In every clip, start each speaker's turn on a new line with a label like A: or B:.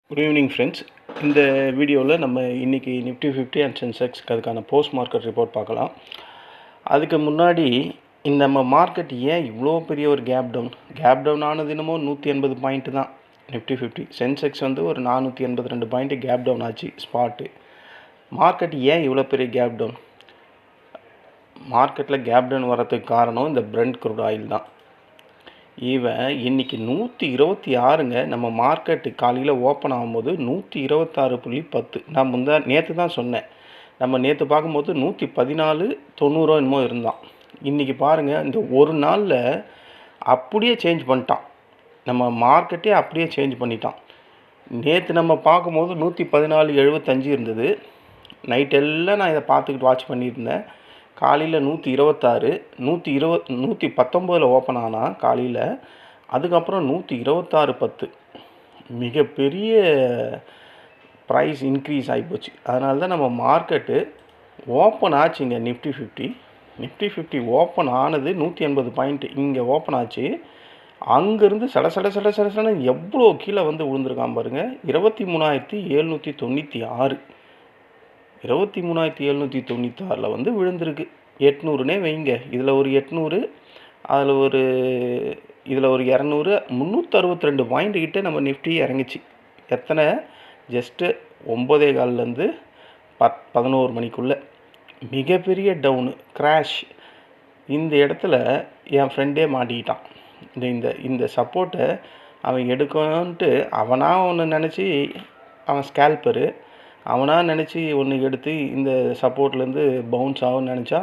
A: Good evening friends. இந்த வீடியோவில் நம்ம இன்றைக்கி நிஃப்டி 50 அண்ட் சென்செக்ஸ்க்கு அதுக்கான போஸ்ட் மார்க்கெட் ரிப்போர்ட் பார்க்கலாம். அதுக்கு முன்னாடி நம்ம மார்க்கெட் ஏன் இவ்வளோ பெரிய ஒரு கேப் டவுன் ஆனது என்னமோ 180 பாயிண்ட்டு தான். நிஃப்டி 50 சென்செக்ஸ் வந்து ஒரு 482 பாயிண்ட்டு கேப் டவுன் ஆச்சு ஸ்பாட்டு. மார்க்கெட் ஏன் இவ்வளோ பெரிய கேப் டவுன்? மார்க்கெட்டில் கேப் டவுன் வரதுக்கு காரணம் இந்த பிரெண்ட் க்ரூட் ஆயில் தான். இவன் இன்றைக்கி 126ங்க. நம்ம மார்க்கெட்டு காலையில் ஓப்பன் ஆகும்போது 126.10. நான் நேற்று தான் சொன்னேன். நம்ம நேற்று பார்க்கும்போது 114.90 என்னமோ இருந்தான். இன்றைக்கி பாருங்கள், இந்த ஒரு நாளில் அப்படியே சேஞ்ச் பண்ணிட்டான். நம்ம மார்க்கெட்டே அப்படியே சேஞ்ச் பண்ணிட்டான். நேற்று நம்ம பார்க்கும்போது 114.75 இருந்தது. நைட்டெல்லாம் நான் இதை பார்த்துக்கிட்டு வாட்ச் பண்ணியிருந்தேன். காலையில் 126, 119 ஓப்பன் ஆனால் காலையில். அதுக்கப்புறம் 126.10. மிகப்பெரிய ப்ரைஸ் இன்க்ரீஸ் ஆகிப்போச்சு. அதனால தான் நம்ம மார்க்கெட்டு ஓப்பன் ஆச்சுங்க. நிஃப்டி 50 ஓப்பன் ஆனது 180 பாயிண்ட்டு இங்கே ஓப்பன் ஆச்சு. அங்கேருந்து சட எவ்வளோ கீழே வந்து விழுந்திருக்கான் பாருங்கள். 23,796. 23,796 வந்து விழுந்திருக்கு. 800னே வைங்க. இதில் ஒரு 800, இதில் ஒரு 200, 362 பாயிண்ட் கிட்டே நம்ம நிஃப்டி இறங்கிச்சு. எத்தனை? ஜஸ்ட்டு 9:15லேருந்து 11 மணிக்குள்ளே மிகப்பெரிய டவுனு, கிராஷ். இந்த இடத்துல என் ஃப்ரெண்டே மாட்டிக்கிட்டான். இந்த சப்போர்ட்டை அவன் எடுக்கணுன்ட்டு அவனாக ஒன்று நினச்சி, அவன் ஸ்கேல்பரு, அவனாக நினச்சி ஒன்று எடுத்து இந்த சப்போர்ட்லேருந்து பவுன்ஸ் ஆகும்னு நினச்சா,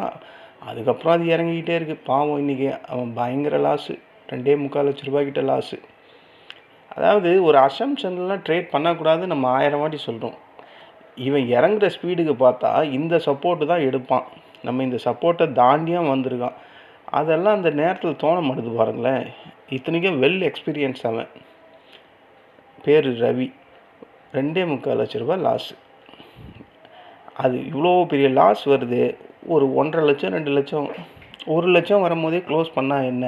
A: அதுக்கப்புறம் அது இறங்கிக்கிட்டே இருக்குது. பாவம், இன்றைக்கி அவன் பயங்கர லாஸு. 2.25 லட்ச ரூபாய்க்கிட்ட லாஸு. அதாவது ஒரு அசம்ஷன்லாம் ட்ரேட் பண்ணக்கூடாது. நம்ம 1000 வாட்டி சொல்கிறோம். இவன் இறங்குற ஸ்பீடுக்கு பார்த்தா இந்த சப்போர்ட்டு தான் எடுப்பான். நம்ம இந்த சப்போர்ட்டை தாண்டியாக வந்திருக்கான். அதெல்லாம் அந்த நேரத்தில் தோண மாட்டுது பாருங்களேன். இத்தனைக்கும் வெல் எக்ஸ்பீரியன்ஸ். அவன் பேர் ரவி. 2.25 லட்ச ரூபா லாஸு. அது இவ்வளோ பெரிய லாஸ் வருது. ஒரு 1.5 லட்சம், 2 லட்சம், 1 லட்சம் வரும்போதே க்ளோஸ் பண்ணால் என்ன?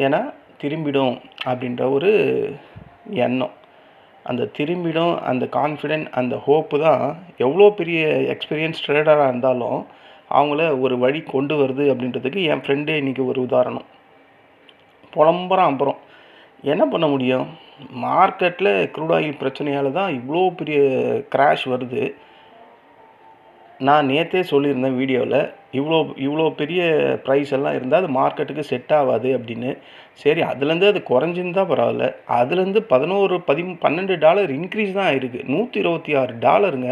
A: ஏன்னா திரும்பிடும் அப்படின்ற ஒரு எண்ணம். அந்த திரும்பிடும், அந்த கான்ஃபிடென்ட், அந்த ஹோப்பு தான் எவ்வளோ பெரிய எக்ஸ்பீரியன்ஸ் ட்ரேடராக இருந்தாலும் அவங்கள ஒரு வழி கொண்டு வருது அப்படின்றதுக்கு என் ஃப்ரெண்டே இன்றைக்கி ஒரு உதாரணம். புலம்புறான். அப்புறம் என்ன பண்ண முடியும்? மார்க்கெட்டில் க்ரூட் ஆயில் பிரச்சனையால் தான் இவ்வளோ பெரிய கிராஷ் வருது. நான் நேற்றே சொல்லியிருந்தேன் வீடியோவில், இவ்வளோ பெரிய ப்ரைஸ் எல்லாம் இருந்தால் அது மார்க்கெட்டுக்கு செட் ஆகாது அப்படின்னு. சரி, அதுலேருந்து அது குறைஞ்சிருந்தால் பரவாயில்ல. அதுலேருந்து $12 இன்க்ரீஸ் தான் ஆகிருக்கு. $126ங்க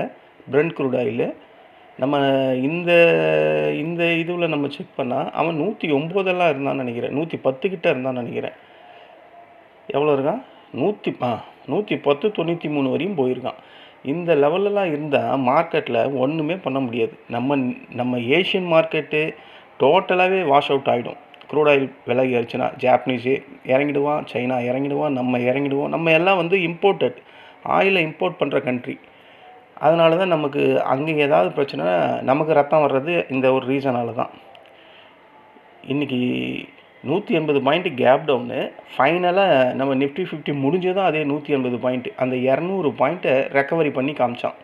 A: பிரெண்ட் க்ரூட் ஆயில். நம்ம இந்த இதுவில் நம்ம செக் பண்ணால் அவன் 109 இருந்தான்னு நினைக்கிறேன். 110 கிட்டே இருந்தான்னு நினைக்கிறேன். எவ்வளோ இருக்கான்? 110.93 வரையும் போயிருக்கான். இந்த லெவலெலாம் இருந்தால் மார்க்கெட்டில் ஒன்றுமே பண்ண முடியாது. நம்ம ஏஷியன் மார்க்கெட்டு டோட்டலாகவே வாஷ் அவுட் ஆகிடும். க்ரூட் ஆயில் விலை ஏறிச்சுன்னா ஜாப்பனீஸு இறங்கிடுவான், சைனா இறங்கிடுவான், நம்ம இறங்கிடுவோம். நம்ம எல்லாம் வந்து இம்போர்ட்டட் ஆயிலை இம்போர்ட் பண்ணுற கண்ட்ரி. அதனால தான் நமக்கு அங்கே ஏதாவது பிரச்சனை, நமக்கு ரத்தம் வர்றது இந்த ஒரு ரீசனால் தான். இன்றைக்கி 180 பாயிண்ட்டு கேப் டவுனு. ஃபைனலாக நம்ம நிஃப்டி 50 முடிஞ்சதும் அதே 180 பாயிண்ட்டு. அந்த 200 பாயிண்ட்டை ரெக்கவரி பண்ணி காமிச்சான்.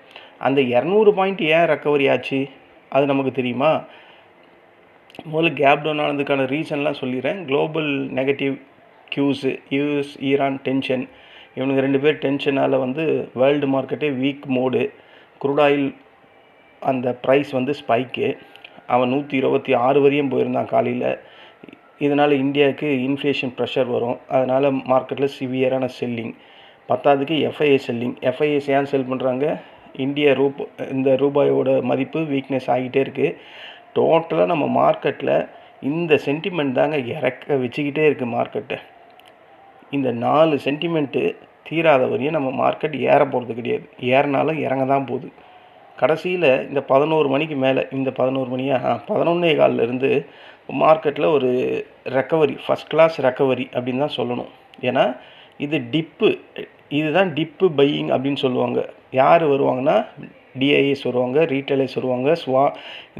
A: அந்த 200 பாயிண்ட் ஏன் ரெக்கவரி ஆச்சு அது நமக்கு தெரியுமா? முதல்ல கேப் டவுன் ஆனதுக்கான ரீசன்லாம் சொல்லிடுறேன். Global negative cues, US Iran tension, இவனுங்க 2 பேர் டென்ஷனால் வந்து வேர்ல்டு மார்க்கெட்டே வீக் மோடு. க்ரூட் ஆயில் அந்த ப்ரைஸ் வந்து ஸ்பைக்கு. அவன் 126 வரையும் போயிருந்தான் காலையில். இதனால் இந்தியாவுக்கு இன்ஃப்ளேஷன் ப்ரெஷர் வரும். அதனால் மார்க்கெட்டில் சிவியரான செல்லிங். பத்தாவதுக்கு எஃப்ஐஏ செல்லிங். எஃப்ஐஏஸ் ஏன் செல் பண்ணுறாங்க? இந்த ரூபாயோட மதிப்பு வீக்னஸ் ஆகிட்டே இருக்குது. டோட்டலாக நம்ம மார்க்கெட்டில் இந்த சென்டிமெண்ட் தாங்க இறக்க வச்சுக்கிட்டே இருக்குது மார்க்கெட்டை. இந்த 4 சென்டிமெண்ட்டு தீராத வரையும் நம்ம மார்க்கெட் ஏற போகிறது கிடையாது. ஏறினாலும் இறங்க தான் போகுது. கடைசியில் இந்த 11 மணிக்கு மேலே, இந்த 11 மணியா 11:15லேருந்து மார்க்கெட்டில் ஒரு ரெக்கவரி, ஃபஸ்ட் கிளாஸ் ரெக்கவரி அப்படின்னு தான் சொல்லணும். ஏன்னா இதுதான் டிப்பு பையிங் அப்படின்னு சொல்லுவாங்க. யார் வருவாங்கன்னா டிஐஎஸ் வருவாங்க, ரீட்டைலர்ஸ் வருவாங்க,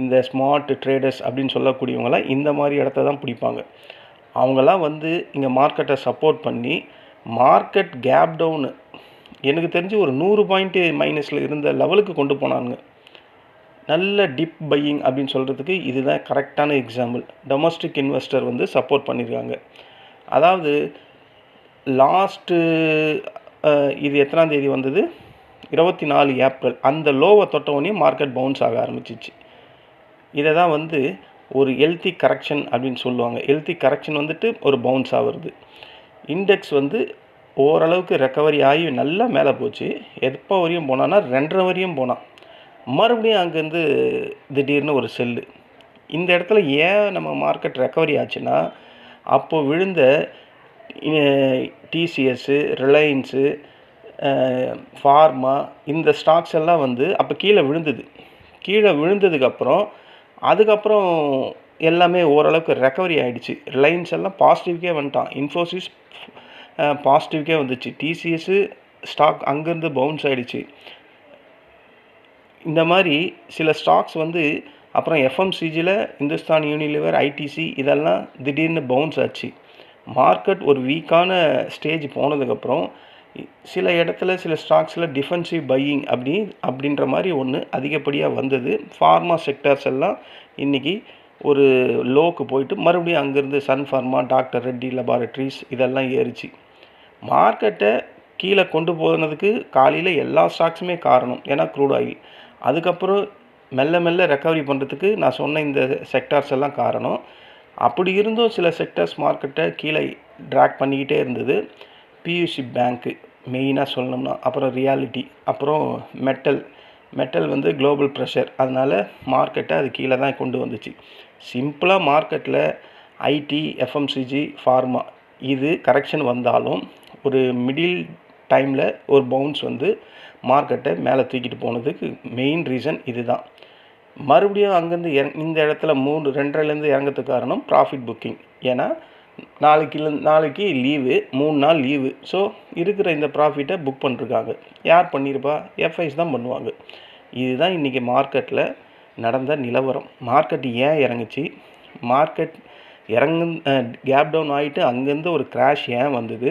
A: இந்த ஸ்மார்ட் ட்ரேடர்ஸ் அப்படின்னு சொல்லக்கூடியவங்களாம் இந்த மாதிரி இடத்த தான் பிடிப்பாங்க. அவங்களாம் வந்து இங்கே மார்க்கெட்டை சப்போர்ட் பண்ணி மார்க்கெட் கேப் டவுனு எனக்கு தெரிஞ்சு ஒரு 100 பாயிண்ட் மைனஸில் இருந்த லெவலுக்கு கொண்டு போனானுங்க. நல்ல டிப் பையிங் அப்படின்னு சொல்கிறதுக்கு இதுதான் கரெக்டான எக்ஸாம்பிள். டொமஸ்டிக் இன்வெஸ்டர் வந்து சப்போர்ட் பண்ணியிருக்காங்க. அதாவது லாஸ்ட்டு இது எத்தனாம் தேதி வந்தது, 24 ஏப்ரல், அந்த லோவை தொட்டவுடனே மார்க்கெட் பவுன்ஸ் ஆக ஆரம்பிச்சிச்சு. இதை தான் வந்து ஒரு ஹெல்த்தி கரெக்ஷன் அப்படின்னு சொல்லுவாங்க. ஹெல்த்தி கரெக்ஷன் வந்துட்டு ஒரு பவுன்ஸ் ஆகுறது. இண்டெக்ஸ் வந்து ஓரளவுக்கு ரெக்கவரி ஆகி நல்லா மேலே போச்சு. எப்போ வரையும் போனான்னா 2.5 வரையும் போனான். மறுபடியும் அங்கேருந்து திடீர்னு ஒரு செல்லு. இந்த இடத்துல ஏன் நம்ம மார்க்கெட் ரெக்கவரி ஆச்சுன்னா, அப்போது விழுந்த டிசிஎஸ்ஸு, ரிலையன்ஸு, ஃபார்மா, இந்த ஸ்டாக்ஸ் எல்லாம் வந்து அப்போ கீழே விழுந்தது. கீழே விழுந்ததுக்கப்புறம் அதுக்கப்புறம் எல்லாமே ஓரளவுக்கு ரெக்கவரி ஆகிடுச்சு. ரிலையன்ஸ் எல்லாம் பாசிட்டிவ்க்கே வந்துட்டான். இன்ஃபோசிஸ் பாசிட்டிவ்க்கே வந்துச்சு. டிசிஎஸ்ஸு ஸ்டாக் அங்கேருந்து பவுன்ஸ் ஆகிடுச்சு. இந்த மாதிரி சில ஸ்டாக்ஸ் வந்து அப்புறம் எஃப்எம்சிஜியில் இந்துஸ்தான் யூனிலிவர், ஐடிசி இதெல்லாம் திடீர்னு பவுன்ஸ் ஆச்சு. மார்க்கெட் ஒரு வீக்கான ஸ்டேஜ் போனதுக்கப்புறம் சில இடத்துல சில ஸ்டாக்ஸில் டிஃபென்சிவ் பையிங் அப்படின்ற மாதிரி ஒன்று அதிகப்படியாக வந்தது. ஃபார்மா செக்டர்ஸ் எல்லாம் இன்றைக்கி ஒரு லோக்கு போயிட்டு மறுபடியும் அங்கேருந்து சன் ஃபார்மா, டாக்டர் ரெட்டி லெபார்ட்ரிஸ் இதெல்லாம் ஏறிச்சு. மார்க்கெட்டை கீழே கொண்டு போனதுக்கு காலையில் எல்லா ஸ்டாக்ஸுமே காரணம். ஏன்னா க்ரூட் ஆயில். அதுக்கப்புறம் மெல்ல மெல்ல ரெக்கவரி பண்ணுறதுக்கு நான் சொன்ன இந்த செக்டார்ஸ் எல்லாம் காரணம். அப்படி இருந்தும் சில செக்டர்ஸ் மார்க்கெட்டை கீழே ட்ராக் பண்ணிக்கிட்டே இருந்தது. பியூசி பேங்க்கு மெயினாக சொல்லணும்னா, அப்புறம் ரியாலிட்டி, அப்புறம் மெட்டல் வந்து குளோபல் ப்ரெஷர், அதனால் மார்க்கெட்டை அது கீழே தான் கொண்டு வந்துச்சு. சிம்பிளாக மார்க்கெட்டில் ஐடி, எஃப்எம்சிஜி, ஃபார்மா இது கரெக்ஷன் வந்தாலும் ஒரு மிடில் டைமில் ஒரு பவுன்ஸ் வந்து மார்க்கெட்டை மேலே தூக்கிட்டு போனதுக்கு மெயின் ரீசன் இது தான். மறுபடியும் அங்கேருந்து இந்த இடத்துல 2.5லேருந்து இறங்கிறதுக்கு காரணம் ப்ராஃபிட் புக்கிங். ஏன்னா நாளைக்கு லீவு, 3 நாள் லீவு. ஸோ இருக்கிற இந்த ப்ராஃபிட்டை புக் பண்ணிருக்காங்க. யார் பண்ணியிருப்பா? எஃப்ஐஸ் தான் பண்ணுவாங்க. இதுதான் இன்றைக்கி மார்க்கெட்டில் நடந்த நிலவரம். மார்க்கெட் ஏன் இறங்குச்சு, மார்க்கெட் கேப் டவுன் ஆகிட்டு அங்கேருந்து ஒரு கிராஷ் ஏன் வந்தது,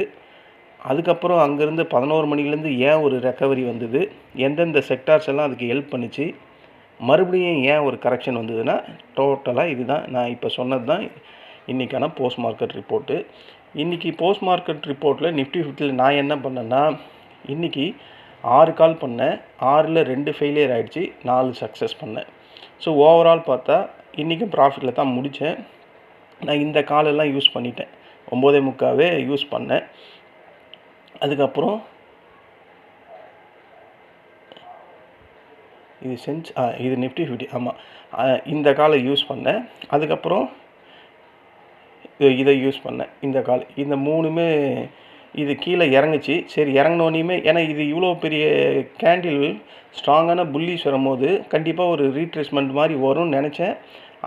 A: அதுக்கப்புறம் அங்கேருந்து 11 மணிலேருந்து ஏன் ஒரு ரெக்கவரி வந்தது, எந்தெந்த செக்டார்ஸ் எல்லாம் அதுக்கு ஹெல்ப் பண்ணிச்சு, மறுபடியும் ஏன் ஒரு கரெக்ஷன் வந்ததுன்னா டோட்டலாக இதுதான் நான் இப்போ சொன்னது தான் இன்றைக்கான போஸ்ட் மார்க்கெட் ரிப்போர்ட்டு. இன்றைக்கி போஸ்ட் மார்க்கெட் ரிப்போர்ட்டில் நிஃப்டி 50 நான் என்ன பண்ணேன்னா, இன்றைக்கி 6 கால் பண்ணேன். 6ல் 2 ஃபெயிலியர் ஆகிடுச்சு, 4 சக்ஸஸ் பண்ணேன். ஸோ ஓவரால் பார்த்தா இன்றைக்கும் ப்ராஃபிட்டில் தான் முடித்தேன். நான் இந்த காலெல்லாம் யூஸ் பண்ணிட்டேன். 9:45 யூஸ் பண்ணேன். அதுக்கப்புறம் இது நிஃப்டி 50, ஆமாம், இந்த காலை யூஸ் பண்ணேன். அதுக்கப்புறம் இதை யூஸ் பண்ணேன். இந்த கால், இந்த 3மே இது கீழே இறங்குச்சு. சரி, இறங்கினோனையுமே ஏன்னா இது இவ்வளோ பெரிய கேண்டில் ஸ்ட்ராங்கான புல்லிஷ் வரும்போது கண்டிப்பாக ஒரு ரீட்ரேஸ்மெண்ட் மாதிரி வரும்னு நினச்சேன்.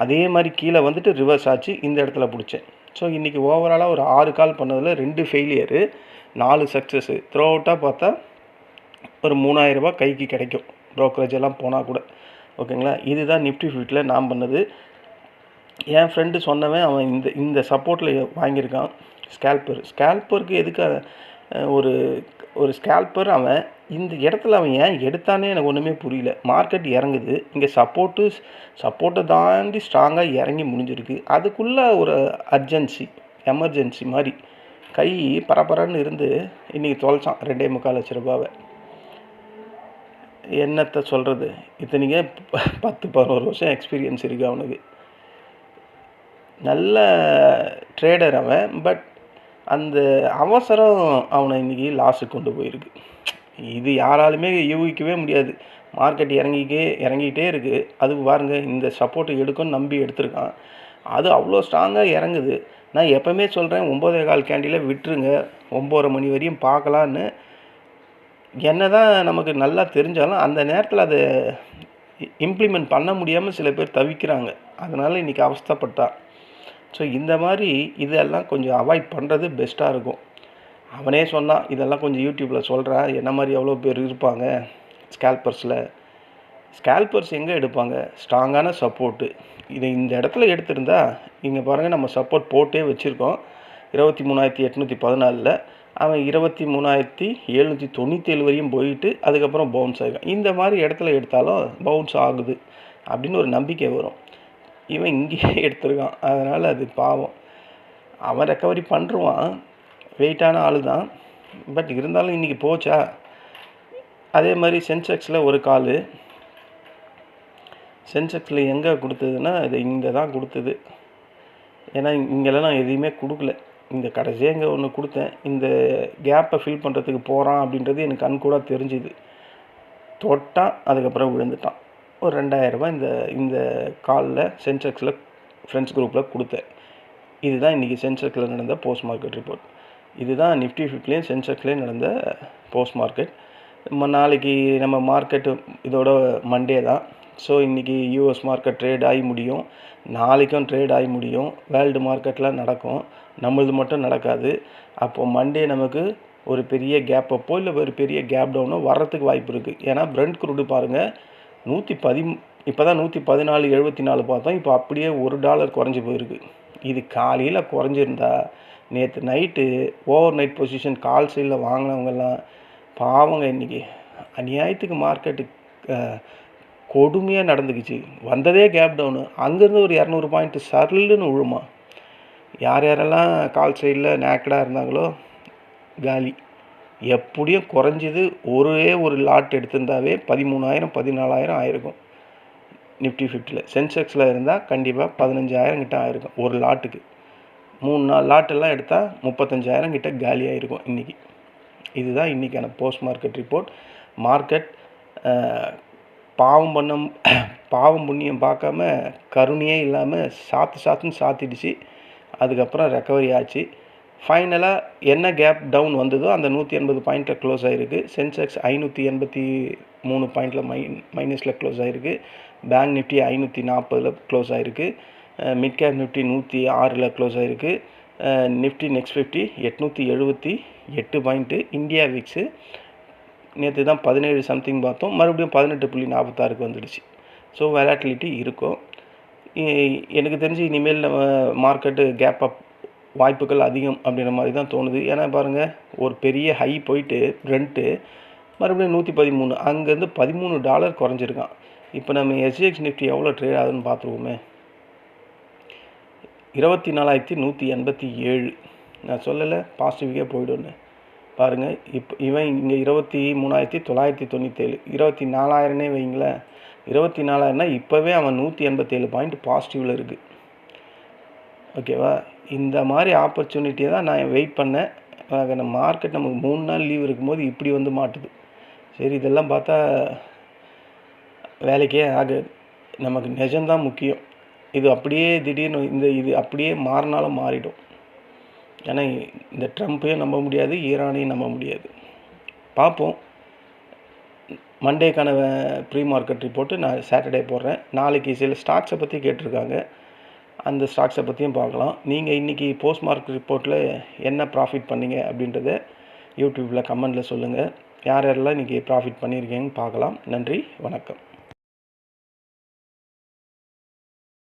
A: அதே மாதிரி கீழே வந்துட்டு ரிவர்ஸ் ஆச்சு, இந்த இடத்துல பிடிச்சேன். ஸோ இன்றைக்கி ஓவராலாக ஒரு 6 கால் பண்ணதில் 2 ஃபெயிலியரு, 4 சக்ஸஸ்ஸு. த்ரோ அவுட்டாக பார்த்தா ஒரு 3000 ரூபா கைக்கு கிடைக்கும், ப்ரோக்கரேஜ் எல்லாம் போனால் கூட. ஓகேங்களா? இதுதான் நிஃப்டி 50 நான் பண்ணது. என் ஃப்ரெண்டு சொன்னவன் அவன் இந்த சப்போர்ட்டில் வாங்கியிருக்கான். ஸ்கேல்பருக்கு எதுக்கு ஒரு ஸ்கேல்பர் அவன் இந்த இடத்துல அவன் ஏன் எடுத்தானே எனக்கு ஒன்றுமே புரியல. மார்க்கெட் இறங்குது, இங்கே சப்போர்ட்டை தாண்டி ஸ்ட்ராங்காக இறங்கி முடிஞ்சிருக்கு. அதுக்குள்ளே ஒரு எமர்ஜென்சி மாதிரி கை பரபரன்னு இருந்து இன்றைக்கி தொலைச்சான் 2.25 லட்ச ரூபாவை. என்னத்தை சொல்கிறது, இத்தனைக்கே 10-11 வருஷம் எக்ஸ்பீரியன்ஸ் இருக்குது அவனுக்கு. நல்ல ட்ரேடர் அவன். பட் அந்த அவசரம் அவனை இன்றைக்கி லாஸுக்கு கொண்டு போயிருக்கு. இது யாராலுமே யூகிக்கவே முடியாது. மார்க்கெட் இறங்கிக்கிட்டே இருக்குது. அது பாருங்கள், இந்த சப்போர்ட்டை எடுக்கும்னு நம்பி எடுத்திருக்கான். அது அவ்வளோ ஸ்ட்ராங்காக இறங்குது. நான் எப்போவுமே சொல்கிறேன், 9:15 கேண்டில் விட்டுருங்க, 9:30 மணி வரையும் பார்க்கலான்னு. என்ன தான் நமக்கு நல்லா தெரிஞ்சாலும் அந்த நேரத்தில் அதை இம்ப்ளிமெண்ட் பண்ண முடியாமல் சில பேர் தவிக்கிறாங்க. அதனால் இன்றைக்கி அவஸ்தைப்பட்டா. ஸோ இந்த மாதிரி இதெல்லாம் கொஞ்சம் அவாய்ட் பண்ணுறது பெஸ்ட்டாக இருக்கும். அவனே சொன்னான், இதெல்லாம் கொஞ்சம் யூடியூப்பில் சொல்கிறேன், என்ன மாதிரி எவ்வளோ பேர் இருப்பாங்க ஸ்கேல்பர்ஸ் எங்கே எடுப்பாங்க? ஸ்ட்ராங்கான சப்போர்ட்டு இதை இந்த இடத்துல எடுத்திருந்தா, இங்கே பாருங்கள், நம்ம சப்போர்ட் போட்டே வச்சுருக்கோம் 23,814. அவன் 23,797 வரையும் போயிட்டு அதுக்கப்புறம் பவுன்ஸ் ஆகிடும். இந்த மாதிரி இடத்துல எடுத்தாலும் பவுன்ஸ் ஆகுது அப்படின்னு ஒரு நம்பிக்கை வரும். இவன் இங்கேயே எடுத்துருக்கான். அதனால் அது பாவம். அவன் ரெக்கவரி பண்ணுருவான், வெயிட்டான ஆள் தான். பட் இருந்தாலும் இன்றைக்கி போச்சா. அதே மாதிரி சென்செக்ஸில் ஒரு கால், சென்செக்ஸில் எங்கே கொடுத்ததுன்னா இது இங்கே தான் கொடுத்தது. ஏன்னா இங்கெல்லாம் நான் எதையுமே கொடுக்கல. இந்த கடைசியாக இங்கே ஒன்று கொடுத்தேன். இந்த கேப்பை ஃபில் பண்ணுறதுக்கு போகிறான் அப்படின்றது எனக்கு கண்கூட தெரிஞ்சுது. தொட்டான், அதுக்கப்புறம் விழுந்துட்டான். ஒரு 2000 ரூபாய் இந்த காலில் சென்செக்ஸில் ஃப்ரெண்ட்ஸ் குரூப்பில் கொடுத்தேன். இதுதான் இன்றைக்கி சென்செக்ஸில் நடந்த போஸ்ட் மார்க்கெட் ரிப்போர்ட். இதுதான் நிஃப்டி 50லேயும் சென்செக்ஸ்லேயும் நடந்த போஸ்ட் மார்க்கெட். நாளைக்கு நம்ம மார்க்கெட்டு இதோட மண்டே தான். ஸோ இன்றைக்கி யூஎஸ் மார்க்கெட் ட்ரேட் ஆகி முடியும், நாளைக்கும் ட்ரேட் ஆகி முடியும். வேர்ல்டு மார்க்கெட்டில் நடக்கும், நம்மளது மட்டும் நடக்காது. அப்போது மண்டே நமக்கு ஒரு பெரிய கேப் அப்போ இல்லை ஒரு பெரிய கேப் டவுனோ வர்றதுக்கு வாய்ப்பு இருக்குது. ஏன்னா பிரெண்ட் குரூடு பாருங்கள், இப்போ தான் 114.74 பார்த்தோம். இப்போ அப்படியே $1 குறைஞ்சி போயிருக்கு. இது காலையில் குறைஞ்சிருந்தா நேற்று நைட்டு ஓவர் நைட் பொசிஷன் கால் சைடில் வாங்கினவங்கெல்லாம் பாவங்க. இன்றைக்கி அநியாயத்துக்கு மார்க்கெட்டு கொடுமையாக நடந்துக்குச்சு. வந்ததே கேப் டவுனு, அங்கேருந்து ஒரு 200 பாயிண்ட்டு சர்லுன்னு விழுமா. யாரெல்லாம் கால் சைடில் நேக்கடாக இருந்தாங்களோ காலி. எப்படியும் குறைஞ்சது ஒரே ஒரு லாட் எடுத்திருந்தாவே 13,000 14,000 ஆயிருக்கும். நிஃப்டி 50ல் சென்செக்ஸில் இருந்தால் கண்டிப்பாக 15,000 கிட்ட ஆயிருக்கும் ஒரு லாட்டுக்கு. 3-4 லாட்டெல்லாம் எடுத்தால் 35,000 கிட்ட காலி ஆகிருக்கும் இன்றைக்கி. இதுதான் இன்றைக்கான போஸ்ட் மார்க்கெட் ரிப்போர்ட். மார்க்கெட் பாவம் புண்ணியம் பார்க்காம கருணையே இல்லாமல் சாத்துன்னு சாத்திடுச்சு. அதுக்கப்புறம் ரெக்கவரி ஆச்சு. ஃபைனலாக என்ன கேப் டவுன் வந்ததோ அந்த 180 பாயிண்ட்டில் க்ளோஸ் ஆகிருக்கு. சென்செக்ஸ் 583 பாயிண்டில் மைனஸில் க்ளோஸ் ஆகிருக்கு. பேங்க் நிஃப்டி 540 க்ளோஸ் ஆகிருக்கு. மிட் கேப் நிஃப்டி 106 க்ளோஸ் ஆகிருக்கு. Nifty next 50 878 point. India VIX நேற்று தான் 17 சம்திங் பார்த்தோம், மறுபடியும் 18.46 வந்துடுச்சு. ஸோ வெலாட்டிலிட்டி இருக்கும். எனக்கு தெரிஞ்சு இனிமேல் நம்ம மார்க்கெட்டு கேப் அப் வாய்ப்புகள் அதிகம் அப்படின்ற மாதிரி தான் தோணுது. ஏன்னா பாருங்கள், ஒரு பெரிய ஹை போயிட்டு ரெண்ட்டு மறுபடியும் 113, அங்கேருந்து $13 குறைஞ்சிருக்கான். இப்போ நம்ம எஸ்ஜிஎக்ஸ் நிஃப்டி எவ்வளோ ட்ரேட் ஆகுதுன்னு பார்த்துருவோமே. 24,187. நான் சொல்லலை பாசிட்டிவ்கே போய்டுன்னு பாருங்கள். இப்போ இவன் இங்கே 23,997, 24,000 வைங்களேன். 24,000னா இப்போவே அவன் 187 பாயிண்ட் பாசிட்டிவில் இருக்குது. ஓகேவா. இந்த மாதிரி ஆப்பர்ச்சுனிட்டியை தான் நான் வெயிட் பண்ணேன். நம்ம மார்க்கெட் நமக்கு 3 நாள் லீவ் இருக்கும்போது இப்படி வந்து மாட்டுது. சரி, இதெல்லாம் பார்த்தா வேலைக்கே ஆகாது. நமக்கு நிஜம்தான் முக்கியம். இது அப்படியே திடீர்னு இது அப்படியே மாறினாலும் மாறிடும். ஏன்னா இந்த ட்ரம்ப்பையும் நம்ப முடியாது, ஈரானையும் நம்ப முடியாது. பார்ப்போம். மண்டேக்கான ப்ரீ மார்க்கெட் ரிப்போர்ட்டு நான் சாட்டர்டே போடுறேன். நாளைக்கு சில ஸ்டாக்ஸை பற்றி கேட்டிருக்காங்க, அந்த ஸ்டாக்ஸை பற்றியும் பார்க்கலாம். நீங்கள் இன்றைக்கி போஸ்ட் மார்க்கெட் ரிப்போர்ட்டில் என்ன ப்ராஃபிட் பண்ணீங்க அப்படின்றத யூடியூப்பில் கமெண்டில் சொல்லுங்கள். யாரெல்லாம் இன்றைக்கி ப்ராஃபிட் பண்ணியிருக்கீங்கன்னு பார்க்கலாம். நன்றி, வணக்கம்.